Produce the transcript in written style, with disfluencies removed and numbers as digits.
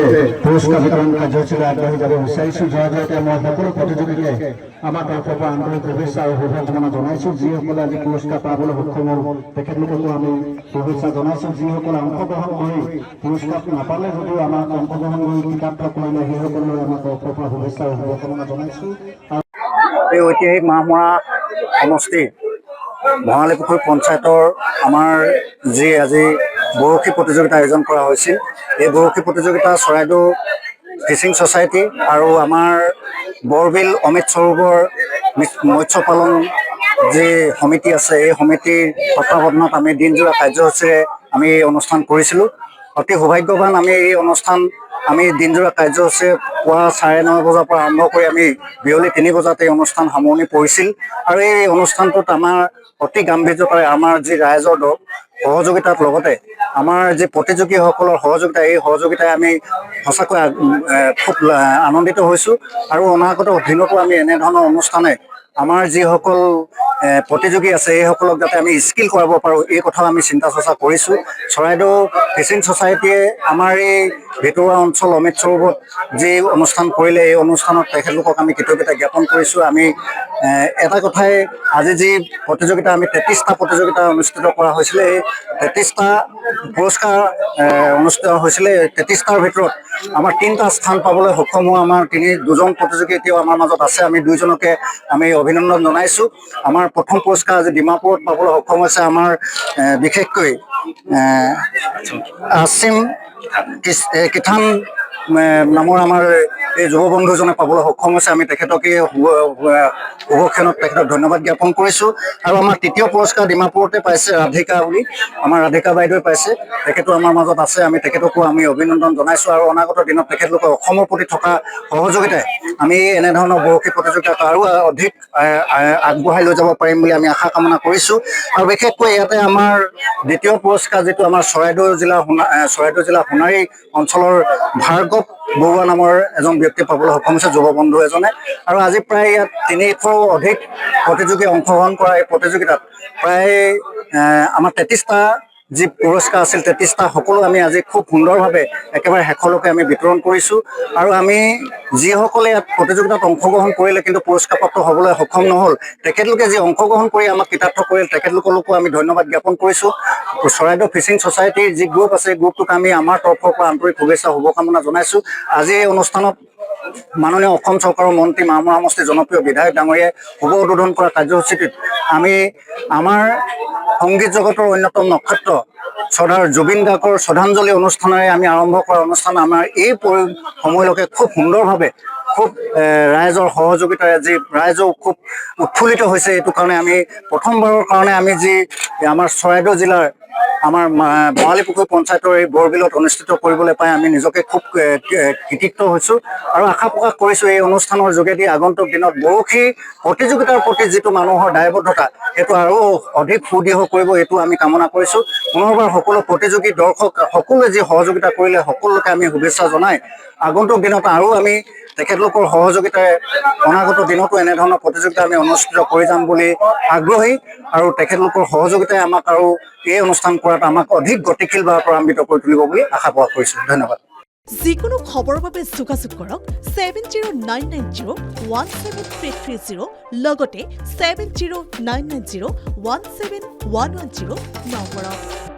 পুৰস্কাৰ বিতৰণ কাৰ্যসূচীলৈ আগবাঢ়ি যাব বিচাৰিছোঁ। জয়তে মই সকলো প্ৰতিযোগীকে আমাৰ তৰফৰ পৰা আন্তৰিক শুভেচ্ছা আৰু শুভকামনা জনাইছোঁ। যিসকলে আজি পুৰস্কাৰ পাবলৈ সক্ষম হ'ল তেখেতলোককো আমি শুভেচ্ছা জনাইছোঁ। যিসকলে অংশগ্ৰহণ কৰি পুৰস্কাৰ নাপালে যদিও আমাক অংশগ্ৰহণ কৰি কিতাপ কৰিলে সেইসকললৈ আমাৰ তৰফৰ পৰা শুভেচ্ছা আৰু শুভকামনা জনাইছোঁ। এই ঐতিহাসিক মাহমৰা সমষ্টি ভঙালী পুখুৰী পঞ্চায়তৰ আমাৰ যি আজি বৰশী প্ৰতিযোগিতা আয়োজন কৰা হৈছিল, এই বৰশী প্ৰতিযোগিতা চৰাইদেউ ফিচিং ছ'চাইটি আৰু আমাৰ বৰবিল অমৃত সৰোবৰ মৎস্য পালন যি সমিতি আছে, এই সমিতিৰ তত্বাৱধানত আমি দিনজোৰা কাৰ্যসূচীৰে আমি এই অনুষ্ঠান কৰিছিলোঁ। অতি সৌভাগ্যৱান আমি এই অনুষ্ঠান দিনজোৰা কাৰ্যসূচীৰে পুৱা 9:30 বজাৰ পৰা আৰম্ভ কৰি আমি বিয়লি 3 বজাত এই অনুষ্ঠান সামৰণি পৰিছিল। আৰু এই অনুষ্ঠানটোত আমাৰ অতি গাম্ভীৰ্যতাৰে আমাৰ যি ৰাইজৰ সহযোগিতাৰ লগতে আমাৰ যি প্ৰতিযোগীসকলৰ সহযোগিতা, এই সহযোগিতাই আমি সঁচাকৈ খুব আনন্দিত হৈছোঁ। আৰু অনাগত দিনতো আমি এনেধৰণৰ অনুষ্ঠানে আমাৰ যিসকল প্ৰতিযোগী আছে এইসকলক যাতে আমি স্কিল কৰাব পাৰোঁ, এই কথাও আমি চিন্তা চৰ্চা কৰিছোঁ। চৰাইদেউ ফিচিং ছ'চাইটিয়ে আমাৰ এই ভিতৰুৱা অঞ্চল অমৃত সৰোবৰত যি অনুষ্ঠান কৰিলে, এই অনুষ্ঠানত তেখেতলোকক আমি কৃতজ্ঞতা জ্ঞাপন কৰিছোঁ। আমি এটা কথাই, আজি যি প্ৰতিযোগিতা আমি 33টা প্ৰতিযোগিতা অনুষ্ঠিত কৰা হৈছিলে, এই 33টা পুৰস্কাৰ অনুষ্ঠিত হৈছিলে। 33টাৰ ভিতৰত আমাৰ 3টা স্থান পাবলৈ সক্ষম হোৱা আমাৰ দুজন প্ৰতিযোগী এতিয়াও আমাৰ মাজত আছে। আমি দুইজনকে আমি অভিনন্দন জনাইছোঁ। আমাৰ প্ৰথম পুৰস্কাৰ আজি ডিমাপুৰত পাবলৈ সক্ষম হৈছে আমাৰ বিশেষকৈ আছিম কিথান নামৰ আমাৰ এই যুৱ বন্ধুজনে পাবলৈ সক্ষম হৈছে। আমি তেখেতকে শুভক্ষণত তেখেতক ধন্যবাদ জ্ঞাপন কৰিছোঁ। আৰু আমাৰ তৃতীয় পুৰস্কাৰ ডিমাপুৰতে পাইছে ৰাধিকা বুলি, আমাৰ ৰাধিকা বাইদেৱে পাইছে, তেখেতো আমাৰ মাজত আছে। আমি তেখেতকো আমি অভিনন্দন জনাইছোঁ। আৰু অনাগত দিনত তেখেতলোকে অসমৰ প্ৰতি থকা সহযোগিতাই আমি এনেধৰণৰ বৰশী প্ৰতিযোগিতা আৰু অধিক আগবঢ়াই লৈ যাব পাৰিম বুলি আমি আশা কামনা কৰিছোঁ। আৰু বিশেষকৈ ইয়াতে আমাৰ দ্বিতীয় পুৰস্কাৰ যিটো আমাৰ চৰাইদেউ জিলা সোণাৰী অঞ্চলৰ ভাৰ্গৱ বৰুৱা নামৰ এজন ব্যক্তি পাবলৈ সক্ষম হৈছে, যুৱ বন্ধু এজনে। আৰু আজি প্ৰায় ইয়াত 300 অধিক প্ৰতিযোগী অংশগ্ৰহণ কৰা এই প্ৰতিযোগিতাত প্ৰায় আমাৰ 33টা যি পুৰস্কাৰ আছিল, 33টা সকলো আমি আজি খুব সুন্দৰভাৱে একেবাৰে শেষলৈকে আমি বিতৰণ কৰিছোঁ। আৰু আমি যিসকলে ইয়াত প্ৰতিযোগিতাত অংশগ্ৰহণ কৰিলে কিন্তু পুৰস্কাৰপ্ৰাপ্ত হ'বলৈ সক্ষম নহ'ল, তেখেতলোকে যি অংশগ্ৰহণ কৰি আমাক কৃতাৰ্থ কৰিল, তেখেতলোকলৈকো আমি ধন্যবাদ জ্ঞাপন কৰিছোঁ। চৰাইদেউ ফিচিং ছ'চাইটিৰ যি গ্ৰুপ আছে, গ্ৰুপটোক আমি আমাৰ তৰফৰ পৰা আন্তৰিক শুভেচ্ছা শুভকামনা জনাইছোঁ। আজি এই অনুষ্ঠানত মাননীয় অসম চৰকাৰৰ মন্ত্ৰী মাহমৰা সমষ্টিৰ জনপ্ৰিয় বিধায়ক ডাঙৰীয়াই শুভ উদ্বোধন কৰা কাৰ্যসূচীটোত আমি আমাৰ সংগীত জগতৰ অন্যতম নক্ষত্ৰ শ্ৰদ্ধাৰ জুবিন গাৰ্গৰ শ্ৰদ্ধাঞ্জলি অনুষ্ঠানেৰে আমি আৰম্ভ কৰা অনুষ্ঠান আমাৰ এই সময়লৈকে খুব সুন্দৰভাৱে খুব ৰাইজৰ সহযোগিতাৰে যি ৰাইজও খুব উৎফুল্লিত হৈছে। এইটো কাৰণে আমি প্ৰথমবাৰৰ কাৰণে আমি যি আমাৰ চৰাইদেউ জিলাৰ আমাৰ ভঙালী পুখুৰী পঞ্চায়তৰ এই বৰবিলত অনুষ্ঠিত কৰিবলৈ পাই আমি নিজকে খুব কৃতিত্ব হৈছোঁ। আৰু আশা প্ৰকাশ কৰিছোঁ এই অনুষ্ঠানৰ যোগেদি আগন্তুক দিনত বৰশী প্ৰতিযোগিতাৰ প্ৰতি যিটো মানুহৰ দায়বদ্ধতা, সেইটো আৰু অধিক সুদৃঢ় কৰিব, এইটো আমি কামনা কৰিছোঁ। পুনৰবাৰ সকলো প্ৰতিযোগী দৰ্শক সকলোৱে যি সহযোগিতা কৰিলে সকলোকে আমি শুভেচ্ছা জনাই আগন্তুক দিনত আৰু আমি তেখেতলোকৰ সহযোগিতাৰে অনাগত দিনতো এনেধৰণৰ প্ৰতিযোগিতা আমি অনুষ্ঠিত কৰি যাম বুলি আগ্ৰহী। আৰু তেখেতলোকৰ সহযোগিতাই আমাক আৰু এই অনুষ্ঠান কৰাত আমাক অধিক গতিশীল বা ত্বৰান্বিত কৰি তুলিব বুলি আশা প্ৰকাশ কৰিছোঁ। ধন্যবাদ। যিকোনো খবৰৰ বাবে যোগাযোগ কৰক 7099017330 লগতে 7099017110 নম্বৰত।